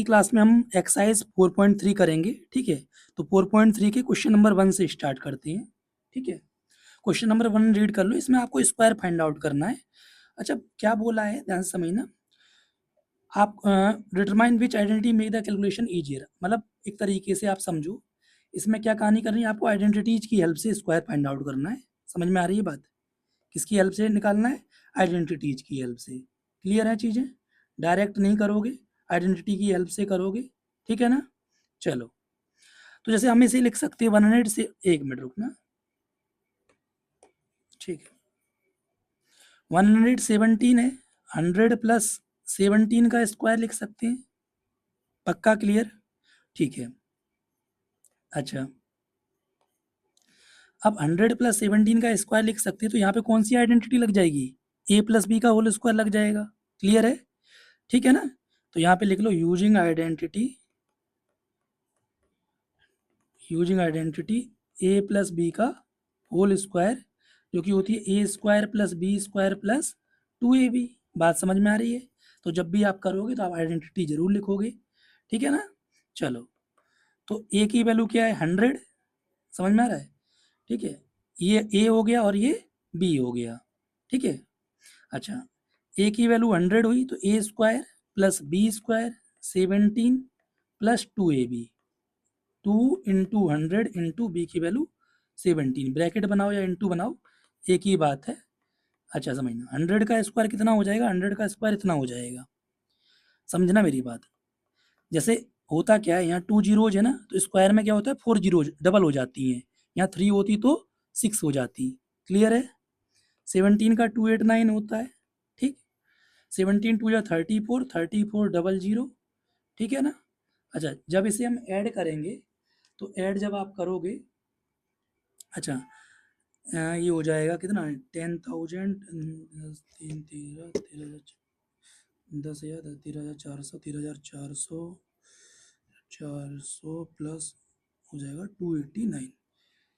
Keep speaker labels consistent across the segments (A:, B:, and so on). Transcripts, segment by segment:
A: की क्लास में हम एक्सरसाइज 4.3 करेंगे, ठीक है। तो 4.3 के क्वेश्चन नंबर 1 से स्टार्ट करते हैं, ठीक है। क्वेश्चन नंबर 1 रीड कर लो, इसमें आपको स्क्वायर फाइंड आउट करना है। अच्छा, क्या बोला है ध्यान से समझना। आप determine which identity make the calculation easier, मतलब एक तरीके से आप समझो इसमें क्या कहानी करनी है। आपको आइडेंटिटीज की हेल्प से स्क्वायर फाइंड आउट करना है। समझ में आ रही है बात? किसकी हेल्प से निकालना है? आइडेंटिटीज की हेल्प से। क्लियर है चीज़ें? डायरेक्ट नहीं करोगे, आइडेंटिटी की हेल्प से करोगे, ठीक है ना। चलो, तो जैसे हम इसे लिख सकते हैं 100 से, 1 मिनट रुकना, ठीक है। 117 है, 100 प्लस 17 का स्क्वायर लिख सकते हैं। पक्का क्लियर? ठीक है। अच्छा, अब 100 प्लस 17 का स्क्वायर लिख सकते हैं, तो यहाँ पे कौन सी आइडेंटिटी लग जाएगी? ए प्लस बी का होल स्क्वायर लग जाएगा। क्लियर है? ठीक है ना। तो यहाँ पे लिख लो using identity A plus B का होल स्क्वायर, जो कि होती है A square plus B square plus 2ab। बात समझ में आ रही है? तो जब भी आप करोगे तो आप आइडेंटिटी जरूर लिखोगे, ठीक है ना। चलो, तो ए की वैल्यू क्या है? 100। समझ में आ रहा है? ठीक है, ये ए हो गया और ये बी हो गया, ठीक है। अच्छा, ए की वैल्यू 100 हुई तो A square plus B square 17 plus 2ab, 2 × 100 × B की वैल्यू 17। ब्रैकेट बनाओ या इंटू बनाओ, एक ही बात है। अच्छा समझना, 100 का स्क्वायर कितना हो जाएगा? 100 का स्क्वायर इतना हो जाएगा। समझना मेरी बात। जैसे होता क्या है, यहाँ 2 जीरोज है ना, तो स्क्वायर में क्या होता है? 4 जीरोज डबल हो जाती हैं। यहाँ 3 होती तो 6 हो जाती। क्लियर है? 17 का 289 होता है, ठीक। 17 2 या 34, 34 डबल जीरो, ठीक है ना। अच्छा, जब इसे हम ऐड करेंगे तो ऐड जब आप करोगे, अच्छा ये हो जाएगा कितना? 10,000, 3 13 13,000, 10,000, 13,400 400 प्लस हो जाएगा 289,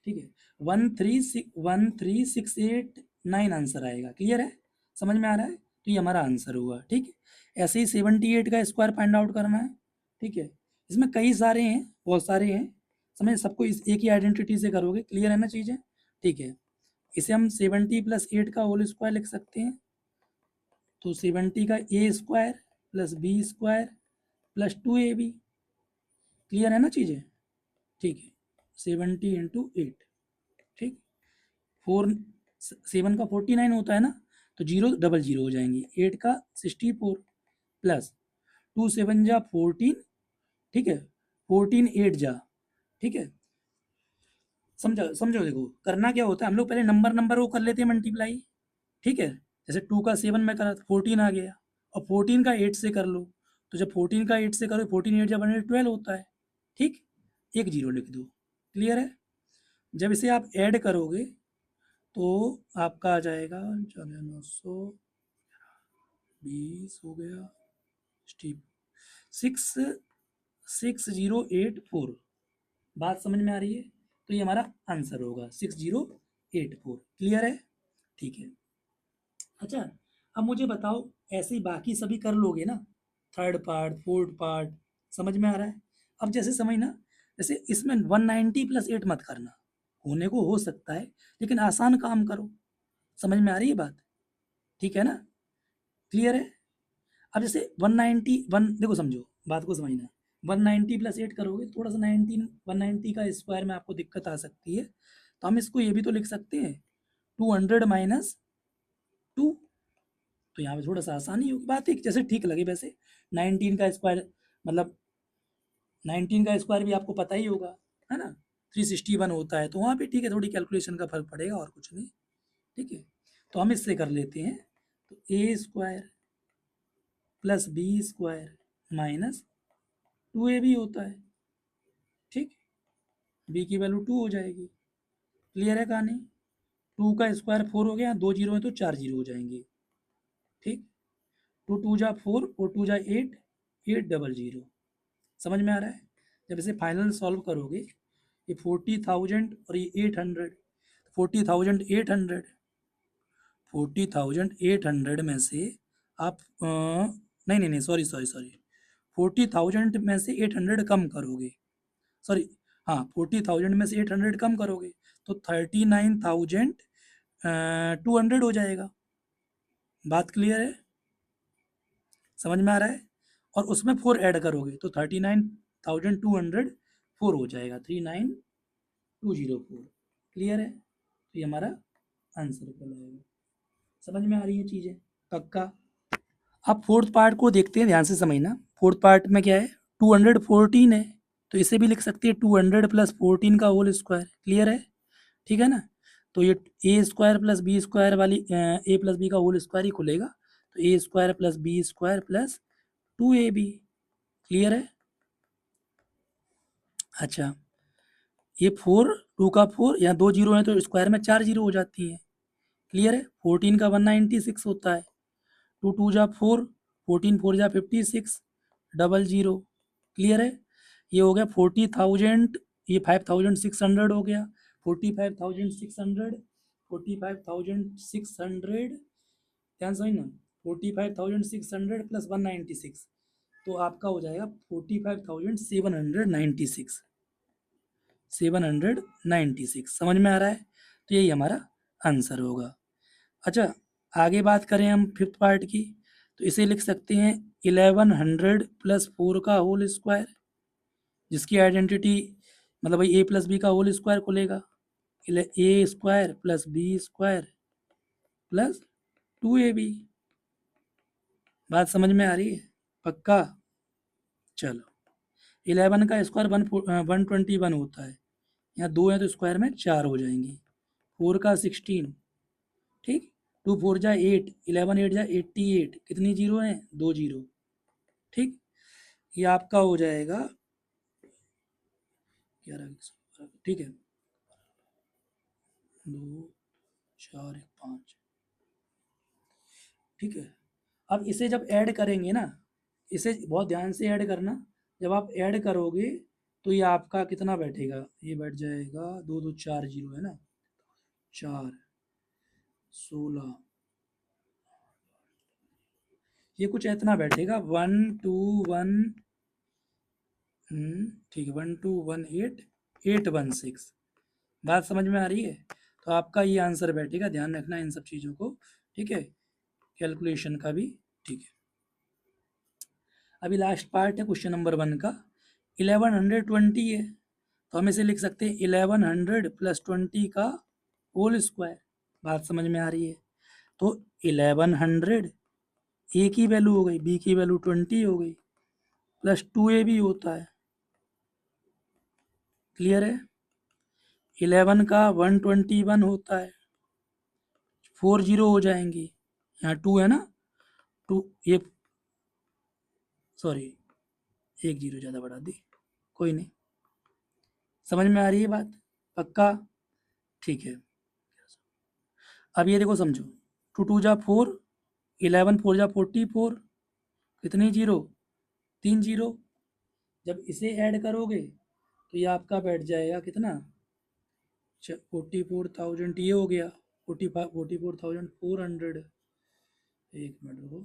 A: ठीक है। 13689 आंसर आएगा। क्लियर है? समझ में आ रहा है? तो ये हमारा आंसर हुआ, ठीक है। ऐसे ही 78 का स्क्वायर फाइंड आउट करना है, ठीक है। इसमें कई सारे हैं, बहुत सारे हैं, समझ सबको इस एक ही आइडेंटिटी से करोगे। क्लियर है ना चीज़ें? ठीक है। इसे हम 70 प्लस 8 का होल स्क्वायर लिख सकते हैं। तो 70 का A square plus B square plus 2ab। Clear है ना चीज़ें? ठीक है, 70 × 8, ठीक। 7 का 49 होता है ना, तो जीरो डबल जीरो हो जाएंगे। 8 का 64 प्लस 2 7 जा 14, ठीक है। 14 8 जा, ठीक है। समझो समझो, देखो करना क्या होता है, हम लोग पहले नंबर नंबर वो कर लेते हैं मल्टीप्लाई, ठीक है। जैसे 2 का 7 में करा 14 आ गया, और 14 का 8 से कर लो, तो जब 14 का 8 से करो, 14 8 जब 12 होता है, ठीक। एक जीरो लिख दो। क्लियर है? जब इसे आप ऐड करोगे तो आपका आ जाएगा 920 हो गया, स्टीप 6084। बात समझ में आ रही है? तो ये हमारा आंसर होगा 6084। क्लियर है? ठीक है। अच्छा, अब मुझे बताओ, ऐसे ही बाकी सभी कर लोगे ना, थर्ड पार्ट फोर्थ पार्ट, समझ में आ रहा है? अब जैसे समझना, जैसे इसमें 190 प्लस 8 मत करना, होने को हो सकता है, लेकिन आसान काम करो। समझ में आ रही है बात? ठीक है ना? क्लियर है? अब जैसे 191, देखो समझो बात को समझना, 190 प्लस 8 करोगे, थोड़ा सा 190 का स्क्वायर में आपको दिक्कत आ सकती है, तो हम इसको ये भी तो लिख सकते हैं 200 माइनस 2। तो यहाँ पे थोड़ा सा आसानी होगी, बात है जैसे ठीक लगे वैसे। 19 का स्क्वायर, मतलब 19 का स्क्वायर भी आपको पता ही होगा, है ना। 361 होता है, तो वहाँ पे ठीक है, थोड़ी कैलकुलेशन का फर्क पड़ेगा और कुछ नहीं, ठीक है। तो हम इससे कर लेते हैं, तो A square plus B square minus 2ab होता है, ठीक। बी की वैल्यू 2 हो जाएगी। क्लियर है कहानी? 2 का स्क्वायर 4 हो गया, 2 जीरो है तो 4 जीरो हो जाएंगे, ठीक। 2 2 जा 4 और 2 जा 8, 8 डबल जीरो। समझ में आ रहा है? जब इसे फाइनल सॉल्व करोगे, ये 40,000 और ये 800, 40,800, 40,800 में से आप नहीं नहीं नहीं, सॉरी सॉरी सॉरी, 40,000 में से 800 कम करोगे, सॉरी, हाँ 40,000 में से 800 कम करोगे तो 39,200 हो जाएगा। बात क्लियर है, समझ में आ रहा है? और उसमें 4 ऐड करोगे तो 39,204 हो जाएगा, 39,204। क्लियर है? तो ये हमारा आंसर कहलाएगा। समझ में आ रही है चीज़ें? पक्का? अब फोर्थ पार्ट को देखते हैं, ध्यान से समझना। फोर्थ पार्ट में क्या है, 214 है, तो इसे भी लिख सकते हैं 200 प्लस 14 का होल स्क्वायर। क्लियर है? ठीक है ना? तो ये A square plus B square वाली ए प्लस बी का होल स्क्वायर ही खुलेगा, तो A square plus B square plus 2ab। Clear है? अच्छा, ये 4, 2 का 4, यहाँ 2 जीरो हैं तो स्क्वायर में 4 जीरो हो जाती हैं। क्लियर है? 14 का 196 होता है, 2 2 जा 4, 14 4 जा 56, डबल जीरो। क्लियर है? ये हो गया 40,000, ये 5,600 हो गया, 45,600, 45,600, ध्यान समझना, 45,600 प्लस 196, तो आपका हो जाएगा 45,796, 796। समझ में आ रहा है? तो यही हमारा आंसर होगा। अच्छा, आगे बात करें हम फिफ्थ पार्ट की, तो इसे लिख सकते हैं 1100 प्लस 4 का होल स्क्वायर, जिसकी आइडेंटिटी मतलब भाई ए प्लस बी का होल स्क्वायर खुलेगा, A square plus B square plus 2ab। बात समझ में आ रही है? पक्का? चलो, 11 का स्क्वायर 121 होता है, यहाँ 2 है तो स्क्वायर में 4 हो जाएंगी, 4 का 16, ठीक, 2 4 जा 8, 11 8 जा 88, कितनी जीरो हैं? 2 जीरो। ठीक, ये आपका हो जाएगा 11, ठीक है, 2 4 1 5। ठीक है, अब इसे जब ऐड करेंगे ना, इसे बहुत ध्यान से ऐड करना, जब आप ऐड करोगे तो ये आपका कितना बैठेगा, ये बैठ जाएगा 2 2 4 जीरो है ना, 4 16, ये कुछ इतना बैठेगा 1 2 1, ठीक है, 1 2 1 8 8 1 6। बात समझ में आ रही है? तो आपका ये आंसर बैठेगा, ध्यान रखना इन सब चीज़ों को। ठीक है, कैलकुलेशन का भी। ठीक है, अभी लास्ट पार्ट है क्वेश्चन नंबर 1 का। 1120 है, तो हम इसे लिख सकते हैं 1100 प्लस 20 का होल स्क्वायर। बात समझ में आ रही है? तो 1100, ए की वैल्यू हो गई, बी की वैल्यू 20 हो गई, प्लस 2ab होता है। क्लियर है? 11 का 121 होता है, 4 जीरो हो जाएंगी, यहाँ 2 है ना, 2 ये, सॉरी, 1 जीरो ज़्यादा बढ़ा दी, कोई नहीं। समझ में आ रही है बात? पक्का? ठीक है, अब ये देखो समझो, 2 2 जा 4, 11 4 जा 44, कितनी जीरो? 3 जीरो। जब इसे ऐड करोगे तो ये आपका बैठ जाएगा कितना, 44,000, ये हो गया 44,400। एक मिनट रुको,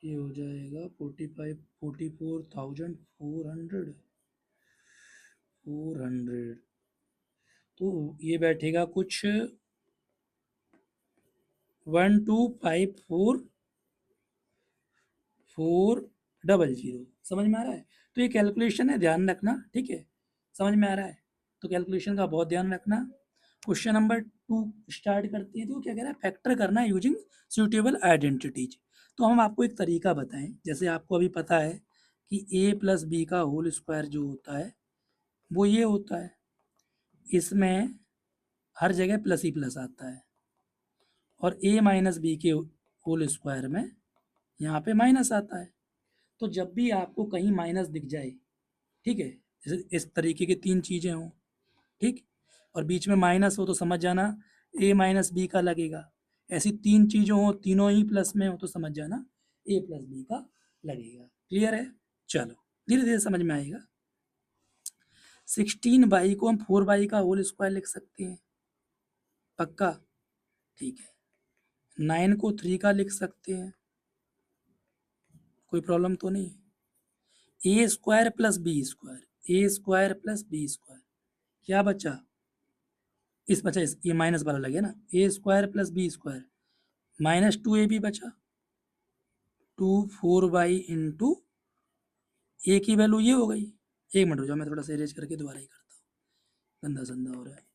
A: ये हो जाएगा 44,400, तो ये बैठेगा कुछ 1254,400। समझ में आ रहा है? तो ये कैलकुलेशन है, ध्यान रखना। ठीक है, समझ में आ रहा है? तो कैलकुलेशन का बहुत ध्यान रखना। क्वेश्चन नंबर 2 स्टार्ट करते हैं। तो क्या कह रहा है, फैक्टर करना है यूजिंग सूटेबल आइडेंटिटीज। तो हम आपको एक तरीका बताएं, जैसे आपको अभी पता है कि ए प्लस बी का होल स्क्वायर जो होता है वो ये होता है, इसमें हर जगह प्लस ही प्लस आता है, और ए माइनस बी के होल स्क्वायर में यहाँ पे माइनस आता है। तो जब भी आपको कहीं माइनस दिख जाए, ठीक है, जैसे इस तरीके की 3 चीज़ें हों, ठीक, और बीच में माइनस हो तो समझ जाना ए माइनस बी का लगेगा। ऐसी 3 चीज़ें हो, तीनों ही प्लस में हो तो समझ जाना ए प्लस बी का लगेगा। क्लियर है? चलो, धीरे धीरे समझ में आएगा। 16 को हम 4 का होल स्क्वायर लिख सकते हैं। पक्का? ठीक है, 9 को 3 का लिख सकते हैं, कोई प्रॉब्लम तो नहीं। ए square plus B square, A square plus B square, क्या बचा, इस बचा इस ये माइनस वाला लगे ना, A square plus B square minus 2ab बचा, 2 4 इंटू ए की वैल्यू ये हो गई। एक मिनट हो जाओ, मैं थोड़ा सा इरेज करके दोबारा ही करता हूँ, गंदा संदा हो रहा है।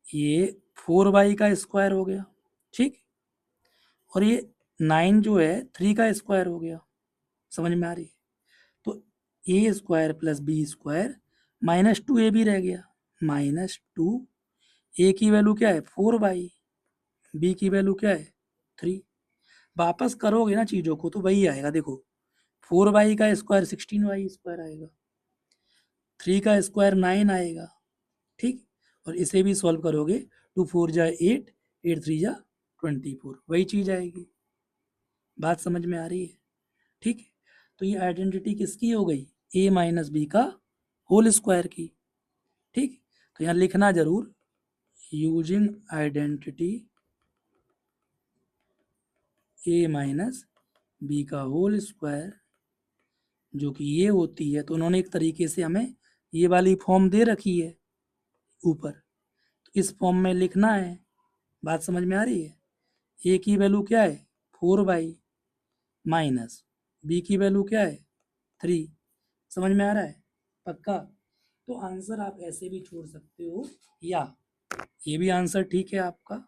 A: ये 4 का स्क्वायर हो गया, ठीक, और ये 9 जो है 3 का स्क्वायर हो गया, समझ में आ रही है। तो A square plus B square minus 2ab रह गया, -2, ए की वैल्यू क्या है 4y, बी की वैल्यू क्या है 3। वापस करोगे ना चीज़ों को तो वही आएगा, देखो 4y का स्क्वायर 16y स्क्वायर आएगा, 3 का स्क्वायर 9 आएगा, ठीक, और इसे भी सॉल्व करोगे, 2 4 जा 8, 8 3 जा 24, वही चीज़ आएगी। बात समझ में आ रही है, ठीक है। तो ये आइडेंटिटी किसकी हो गई, a माइनस बी का होल स्क्वायर की, ठीक। तो यहाँ लिखना जरूर, using identity a minus B का होल स्क्वायर, जो कि ये होती है, तो उन्होंने एक तरीके से हमें ये वाली फॉर्म दे रखी है ऊपर, तो इस फॉर्म में लिखना है। बात समझ में आ रही है। ए की वैल्यू क्या है 4y माइनस बी की वैल्यू क्या है 3, समझ में आ रहा है, पक्का। तो आंसर आप ऐसे भी छोड़ सकते हो, या ये भी आंसर ठीक है आपका,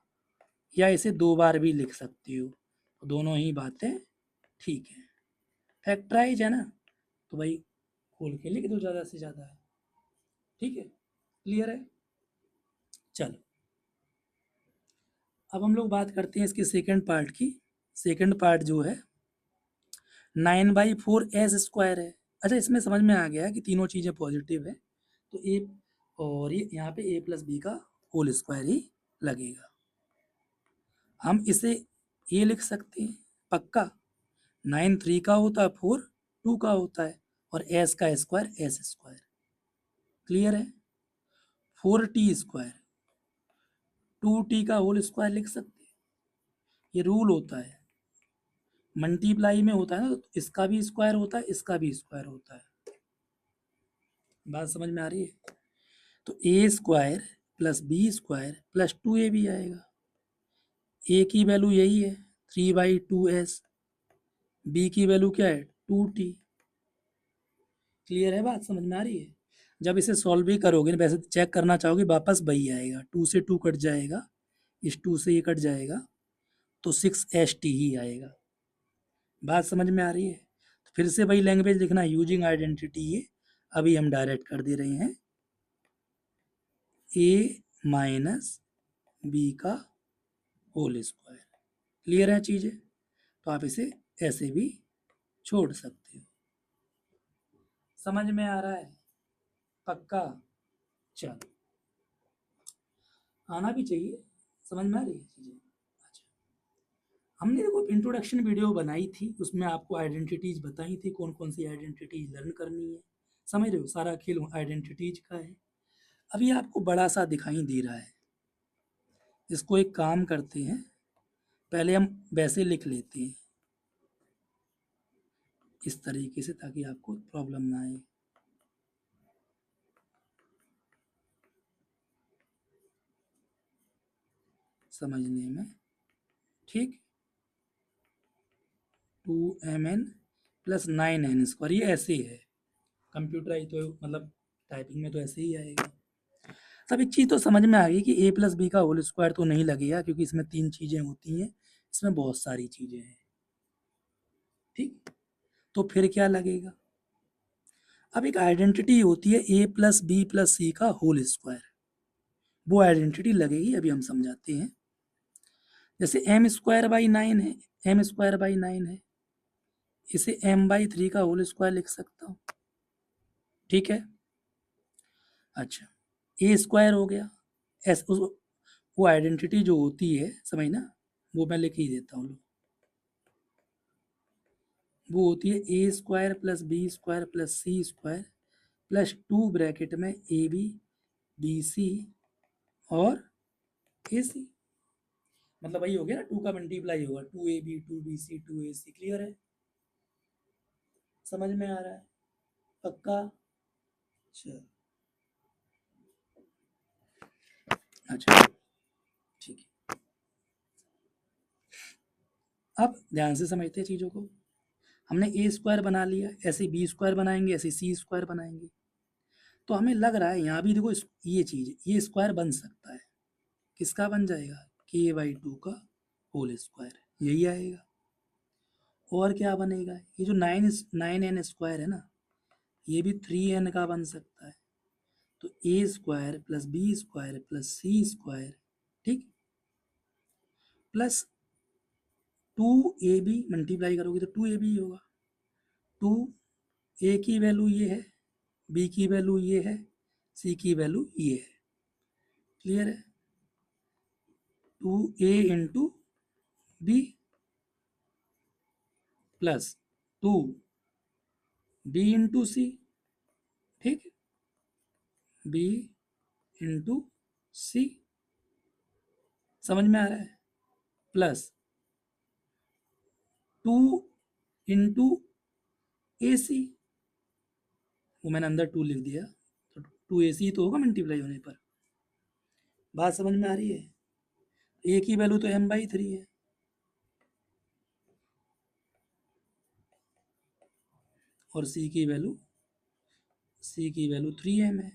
A: या इसे 2 बार भी लिख सकते हो, तो दोनों ही बातें ठीक है। फैक्टराइज है ना, तो भाई खोल के लिख दो ज़्यादा से ज़्यादा है, ठीक है, क्लियर है। चलो अब हम लोग बात करते हैं इसके सेकंड पार्ट की। सेकंड पार्ट जो है 9/4 एस स्क्वायर है। अच्छा, इसमें समझ में आ गया कि तीनों चीज़ें पॉजिटिव है, तो ए और ये यहाँ पे a प्लस बी का होल स्क्वायर ही लगेगा। हम इसे ये लिख सकते हैं पक्का, 9 3 का होता है, 4 2 का होता है, और एस का स्क्वायर एस स्क्वायर, क्लियर है। 4t स्क्वायर, 2t का होल स्क्वायर लिख सकते हैं, ये रूल होता है, मल्टीप्लाई में होता है ना, तो इसका भी स्क्वायर होता है, इसका भी स्क्वायर होता है। बात समझ में आ रही है। तो A square plus B square plus 2ab आएगा, ए की वैल्यू यही है 3/2s, बी की वैल्यू क्या है 2t, क्लियर है, बात समझ में आ रही है। जब इसे सॉल्व भी करोगे, वैसे चेक करना चाहोगे, वापस वही आएगा, 2 से 2 कट जाएगा, इस 2 से ये कट जाएगा, तो 6st ही आएगा। बात समझ में आ रही है। तो फिर से वही लैंग्वेज लिखना, यूजिंग आइडेंटिटी, ये अभी हम डायरेक्ट कर दे रहे हैं, ए माइनस बी का होल स्क्वायर, क्लियर है चीज़ें। तो आप इसे ऐसे भी छोड़ सकते हो, समझ में आ रहा है, पक्का। चलो, आना भी चाहिए, समझ में आ रही है चीज़ें। अच्छा, हमने देखो इंट्रोडक्शन वीडियो बनाई थी, उसमें आपको आइडेंटिटीज बताई थी, कौन कौन सी आइडेंटिटीज लर्न करनी है, समझ रहे हो, सारा खेल आइडेंटिटीज का है। अभी आपको बड़ा सा दिखाई दे रहा है, इसको एक काम करते हैं, पहले हम वैसे लिख लेते हैं इस तरीके से, ताकि आपको प्रॉब्लम ना आए। समझने में, ठीक, 2mn प्लस 9n स्क्वायर, ये ऐसे ही है, कंप्यूटराइज तो मतलब टाइपिंग में तो ऐसे ही आएगा। सब एक चीज़ तो समझ में आ गई कि a प्लस बी का होल स्क्वायर तो नहीं लगेगा, क्योंकि इसमें 3 चीज़ें होती हैं, इसमें बहुत सारी चीज़ें हैं, ठीक। तो फिर क्या लगेगा, अब एक आइडेंटिटी होती है a plus B plus C का होल स्क्वायर, वो आइडेंटिटी लगेगी, अभी हम समझाते हैं। जैसे m²/9 है, m²/9 है, इसे m/3 का होल स्क्वायर लिख सकता हूँ, ठीक है। अच्छा, ए स्क्वायर हो गया, एस वो आइडेंटिटी जो होती है, समझना, वो मैं लिख ही देता हूँ, वो होती है A square plus B square plus C square plus 2 bracket में ए बी बी सी और ए सी, मतलब वही हो गया ना, 2 का मल्टीप्लाई होगा, 2ab 2bc 2ac। क्लियर है, समझ में आ रहा है, पक्का? चल, अच्छा ठीक है। अब ध्यान से समझते हैं चीज़ों को। हमने ए स्क्वायर बना लिया, ऐसे बी स्क्वायर बनाएंगे, ऐसे सी स्क्वायर बनाएंगे। तो हमें लग रहा है यहाँ भी देखो ये चीज़, ये स्क्वायर बन सकता है। किसका बन जाएगा? k/2 का होल स्क्वायर, यही आएगा। और क्या बनेगा? ये जो 9n स्क्वायर है ना, ये भी 3n का बन सकता है। तो A square plus B square plus C square, ठीक, प्लस 2ab मल्टीप्लाई करोगे तो 2ab होगा। 2, ए की वैल्यू ये है, बी की वैल्यू ये है, सी की वैल्यू ये है। क्लियर है? 2a into B plus 2b into C, ठीक, बी इंटू सी, समझ में आ रहा है, प्लस 2 इंटू ए सी, वो मैंने अंदर 2 लिख दिया, तो 2ac तो होगा मल्टीप्लाई होने पर। बात समझ में आ रही है? ए की वैल्यू तो m/3 है, और सी की वैल्यू 3m है।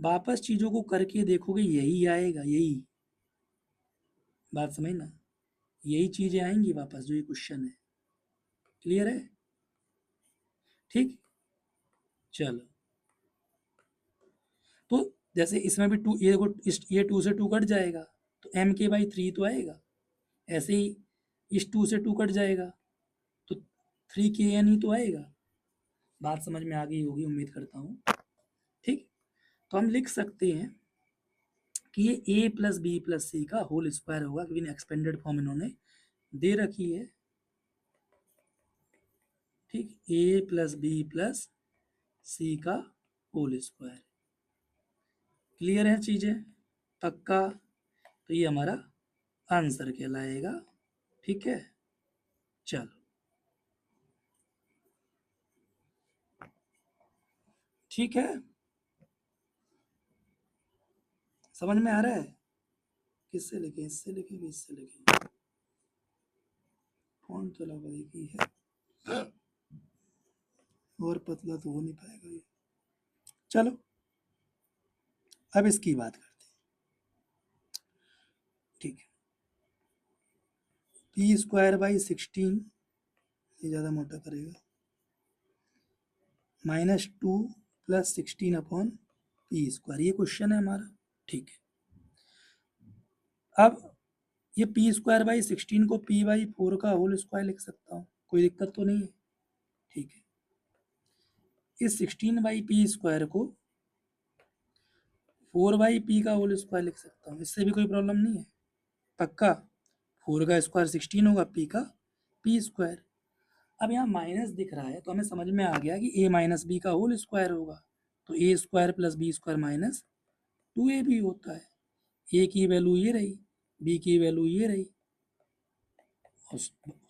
A: वापस चीज़ों को करके देखोगे यही आएगा, यही बात समझना, यही चीज़ें आएंगी वापस जो ये क्वेश्चन है। क्लियर है? ठीक, चलो। तो जैसे इसमें भी 2, ये 2 से 2 कट जाएगा, तो m/3 तो आएगा। ऐसे ही इस 2 से 2 कट जाएगा, तो 3kn ही तो आएगा। बात समझ में आ गई होगी, उम्मीद करता हूँ। ठीक, तो हम लिख सकते हैं कि ये a plus B plus C का होल स्क्वायर होगा, क्योंकि एक्सपेंडेड फॉर्म इन्होंने दे रखी है। ठीक, a plus B plus C का होल स्क्वायर। क्लियर है चीजें, पक्का? तो ये हमारा आंसर कहलाएगा। ठीक है, चलो, ठीक है, समझ में आ रहा है? किससे लिखे, इससे लिखे कि इससे लिखे? कौन तो लगा ही है, और पतला तो हो नहीं पाएगा ये। चलो, अब इसकी बात करते हैं। ठीक है, p²/16, ये ज़्यादा मोटा करेगा, -2 + 16/p², ये क्वेश्चन है हमारा। ठीक है, अब ये p²/16 को p/4 का होल स्क्वायर लिख सकता हूँ, कोई दिक्कत तो नहीं है? ठीक है, इस 16/p² को 4/p का होल स्क्वायर लिख सकता हूँ, इससे भी कोई प्रॉब्लम नहीं है, पक्का? 4 का स्क्वायर 16 होगा, p का p²। अब यहाँ माइनस दिख रहा है, तो हमें समझ में आ गया कि a - b का होल स्क्वायर होगा, तो a² + b² - 2ab होता है। a की वैल्यू ये रही, b की वैल्यू ये रही, और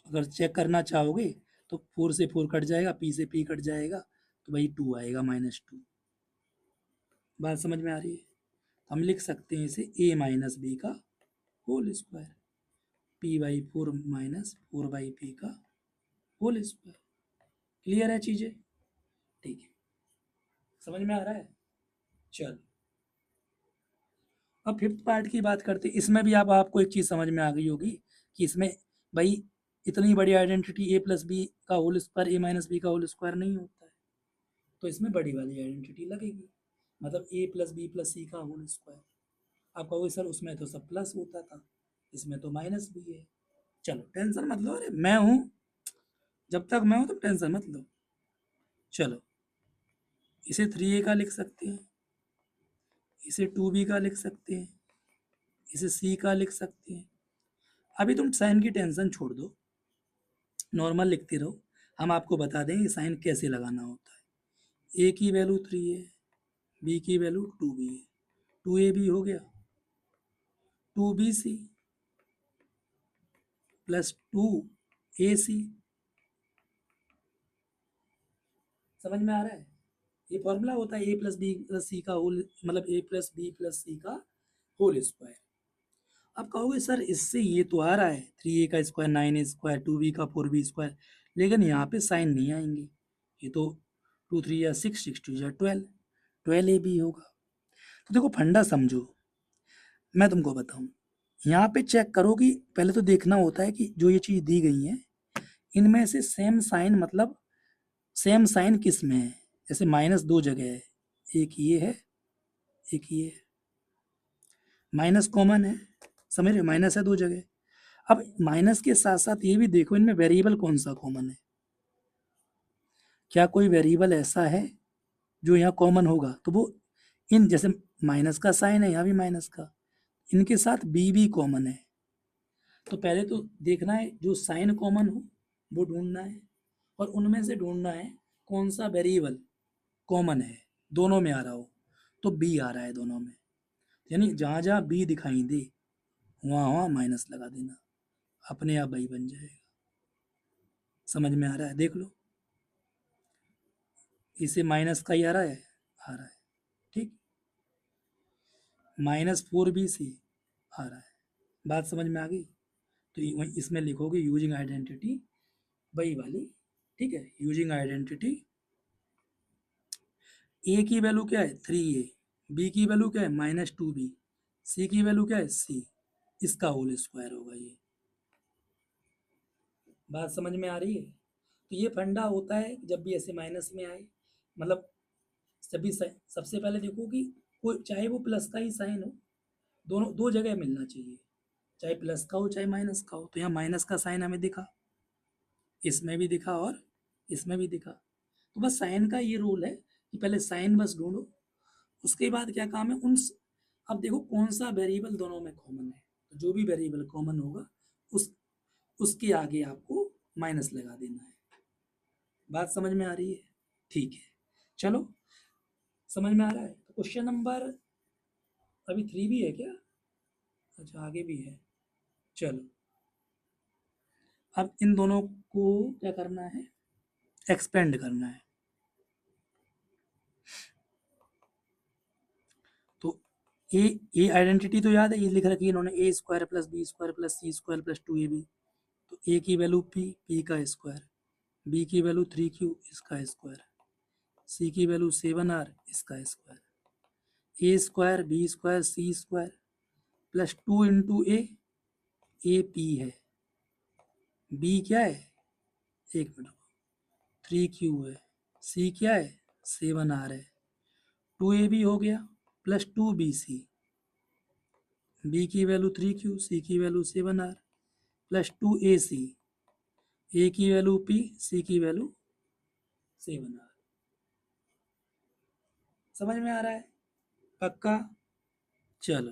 A: अगर चेक करना चाहोगे तो 4 से 4 कट जाएगा, p से p कट जाएगा, तो वही 2 आएगा, -2। बात समझ में आ रही है? हम लिख सकते हैं इसे a - b का होल स्क्वायर, p/4 - 4/p का होल स्क्वायर। क्लियर है चीजें? ठीक है, समझ में आ रहा है? चलो, अब फिफ्थ पार्ट की बात करते हैं। इसमें भी आपको एक चीज़ समझ में आ गई होगी कि इसमें भाई इतनी बड़ी आइडेंटिटी a+b का होल स्क्वायर a - b का होल स्क्वायर नहीं होता है, तो इसमें बड़ी वाली आइडेंटिटी लगेगी, मतलब a+b+c का होल स्क्वायर। आप कहोगे सर उसमें तो सब प्लस होता था, इसमें तो माइनस भी है। चलो टेंशन मत लो, अरे मैं हूँ, जब तक मैं हूँ तब टेंशन मत लो। चलो, इसे 3a का लिख सकते हैं, इसे 2b का लिख सकते हैं, इसे c का लिख सकते हैं। अभी तुम साइन की टेंशन छोड़ दो, नॉर्मल लिखते रहो, हम आपको बता देंगे साइन कैसे लगाना होता है। ए की वैल्यू 3 है, बी की वैल्यू 2b है, 2ab हो गया, 2bc प्लस 2ac। समझ में आ रहा है? ये फॉर्मूला होता है a plus B plus C का होल, मतलब a plus B plus C का होल स्क्वायर। अब कहोगे सर इससे ये तो आ रहा है 3a का स्क्वायर 9a स्क्वायर 2b का 4b स्क्वायर, लेकिन यहाँ पे साइन नहीं आएंगे। ये तो 2 3 या 6 6 2 या 12, 12ab होगा। तो देखो फंडा समझो, मैं तुमको बताऊं, यहाँ पे चेक करो कि पहले तो देखना होता है कि जो ये चीज़ दी गई है इनमें से सेम साइन, मतलब सेम साइन किस में है। जैसे माइनस दो जगह है, एक ये है एक ये है, माइनस कॉमन है, समझ रहे हो, माइनस है दो जगह। अब माइनस के साथ साथ ये भी देखो इनमें वेरिएबल कौन सा कॉमन है, क्या कोई वेरिएबल ऐसा है जो यहाँ कॉमन होगा, तो वो इन, जैसे माइनस का साइन है यहाँ भी माइनस का, इनके साथ बी भी कॉमन है। तो पहले तो देखना है जो साइन कॉमन हो वो ढूंढना है, और उनमें से ढूंढना है कौन सा वेरिएबल कॉमन है, दोनों में आ रहा हो, तो बी आ रहा है दोनों में, यानी जहाँ जहाँ बी दिखाई दे वहाँ वहाँ माइनस लगा देना, अपने आप बी बन जाएगा। समझ में आ रहा है? देख लो, इसे माइनस का ही आ रहा है, ठीक, -4bc आ रहा है। बात समझ में आ गई? तो इसमें लिखोगे यूजिंग आइडेंटिटी, वही वाली, ठीक है, यूजिंग आइडेंटिटी। ए की वैल्यू क्या है 3a, बी की वैल्यू क्या है -2b, सी की वैल्यू क्या है c, इसका होल स्क्वायर होगा ये। बात समझ में आ रही है? तो ये फंडा होता है जब भी ऐसे माइनस में आए, मतलब सभी सबसे पहले देखो कि कोई, चाहे वो प्लस का ही साइन हो, दोनों दो जगह मिलना चाहिए, चाहे प्लस का हो चाहे माइनस का हो। तो यहाँ माइनस का साइन हमें दिखा, इसमें भी दिखा और इसमें भी दिखा। तो बस साइन का ये रूल है कि पहले साइन बस ढूंढो, उसके बाद क्या काम है उन, अब देखो कौन सा वेरिएबल दोनों में कॉमन है, तो जो भी वेरिएबल कॉमन होगा उस उसके आगे आपको माइनस लगा देना है। बात समझ में आ रही है? ठीक है, चलो, समझ में आ रहा है? तो क्वेश्चन नंबर अभी 3 भी है क्या? अच्छा आगे भी है, चलो। अब इन दोनों को क्या करना है, एक्सपेंड करना है। तो ए आइडेंटिटी तो याद है, ये लिख रखी है इन्होंने, A square plus B square plus C square plus 2ab। तो ए की वैल्यू पी का स्क्वायर, बी की वैल्यू 3q इसका स्क्वायर, सी की वैल्यू 7r इसका square, A square B square C square plus 2 into A P है, B क्या है, एक मिनट, 3q है, सी क्या है 7r है, 2ab हो गया प्लस 2bc, बी की वैल्यू 3q सी की वैल्यू 7r प्लस 2ac, ए की वैल्यू p सी की वैल्यू 7r। समझ में आ रहा है? पक्का? चलो,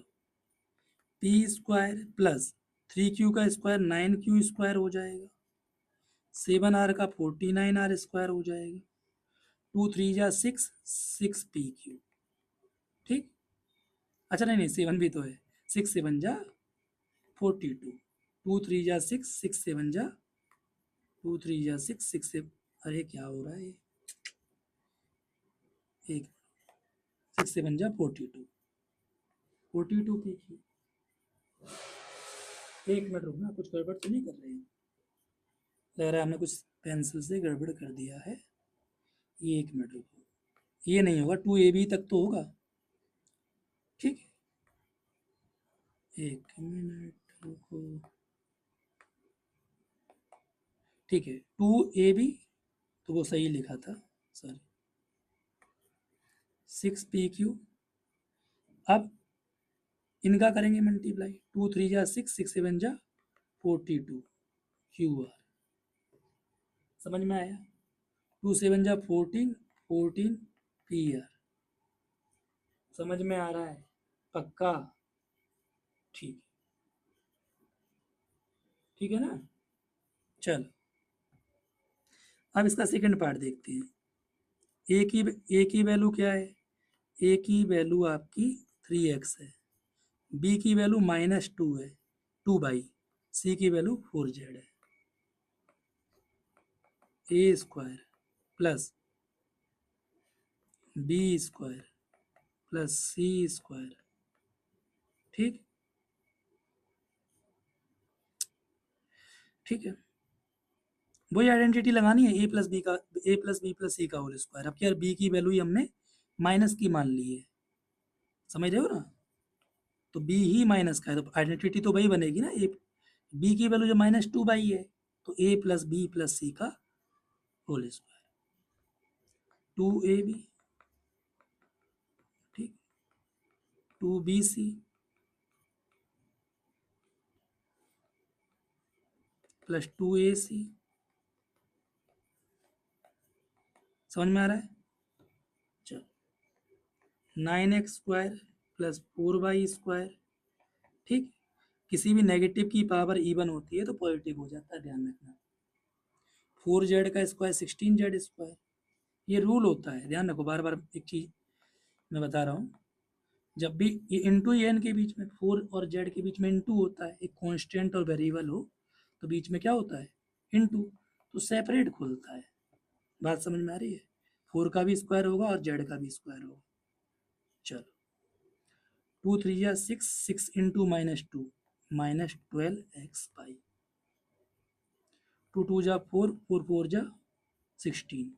A: पी स्क्वायर प्लस 3q का स्क्वायर 9q स्क्वायर हो जाएगा, 7r का 49r स्क्वायर हो जाएगा, 2 3 जा 6 6pq, ठीक। अच्छा नहीं नहीं 7 भी तो है, 6 7 जा 42, 2 3 जा 6 6 7 जा 2 3 जा 6 6 7, अरे क्या हो रहा है ये, एक 6 7 जा 42 pq। एक मिनट रुकना, कुछ गड़बड़ तो नहीं कर रहे हैं? लग रहा है हमने कुछ पेंसिल से गड़बड़ कर दिया है। ये एक मिनट रुको, ये नहीं होगा, 2ab तक तो होगा, ठीक है, एक मिनट रुको, ठीक है 2ab, तो वो सही लिखा था, सॉरी 6pq। अब इनका करेंगे मल्टीप्लाई, 2 3 जा 6 6 7 जा 42 qr। समझ में आया? 2 7 जा 14 14 pr। समझ में आ रहा है? पक्का? ठीक, ठीक है ना? चल, अब इसका सेकंड पार्ट देखते हैं। ए की वैल्यू क्या है, ए की वैल्यू आपकी 3x है, बी की वैल्यू -2 है, 2 बाई, सी की वैल्यू 4z है, A square plus B square plus C square, ठीक ठीक है। वही आइडेंटिटी लगानी है, A plus B plus C का होल स्क्वायर। अब क्या, बी की वैल्यू ही हमने माइनस की मान ली है, समझ रहे हो ना, तो बी ही माइनस का है, तो आइडेंटिटी तो वही बनेगी ना, ए बी की वैल्यू जो -2 है, तो ए प्लस बी प्लस सी का होल स्क्वायर, 2ab, ठीक, 2bc प्लस 2ac, समझ में आ रहा है। चलो, 9x² प्लस 4y², ठीक। किसी भी नेगेटिव की पावर इवन होती है तो पॉजिटिव हो जाता है, ध्यान रखना। 4z का स्क्वायर 16z², ये रूल होता है, ध्यान रखो। बार बार एक चीज मैं बता रहा हूँ, जब भी ये इंटू एन के बीच में, 4 और जेड के बीच में इंटू होता है, एक कांस्टेंट और वेरिएबल हो तो बीच में क्या होता है, इंटू, तो सेपरेट खुलता है। बात समझ में आ रही है, 4 का भी स्क्वायर होगा और जेड का भी स्क्वायर होगा। चलो, 2 3 या 6, 6 इंटू -2 -12x/, 2 2 जा 4, 4 4 जा 16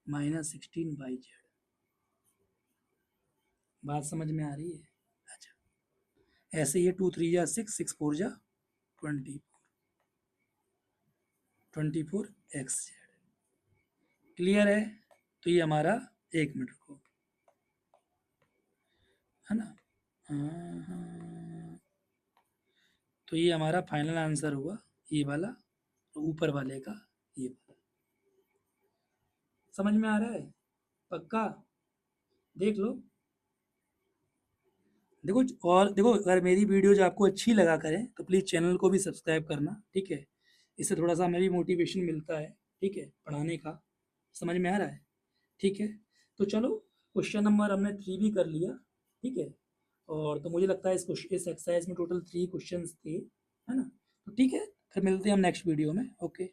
A: -16/z। बात समझ में आ रही है। अच्छा, ऐसे ये 2 3 जा 6, 6 4 जा 20, 24xz, क्लियर है। तो ये हमारा, 1 मिनट को, है ना, हाँ, तो ये हमारा फाइनल आंसर हुआ, ये वाला, तो ऊपर वाले का ये वाला। समझ में आ रहा है, पक्का, देख लो। देखो, और देखो, अगर मेरी वीडियोज आपको अच्छी लगा करें तो प्लीज़ चैनल को भी सब्सक्राइब करना, ठीक है। इससे थोड़ा सा हमें भी मोटिवेशन मिलता है, ठीक है, पढ़ाने का। समझ में आ रहा है, ठीक है। तो चलो, क्वेश्चन नंबर हमने 3 भी कर लिया, ठीक है। और तो मुझे लगता है इस एक्सरसाइज में टोटल 3 क्वेश्चंस थे, है ना। तो ठीक है, फिर मिलते हैं हम नेक्स्ट वीडियो में, ओके।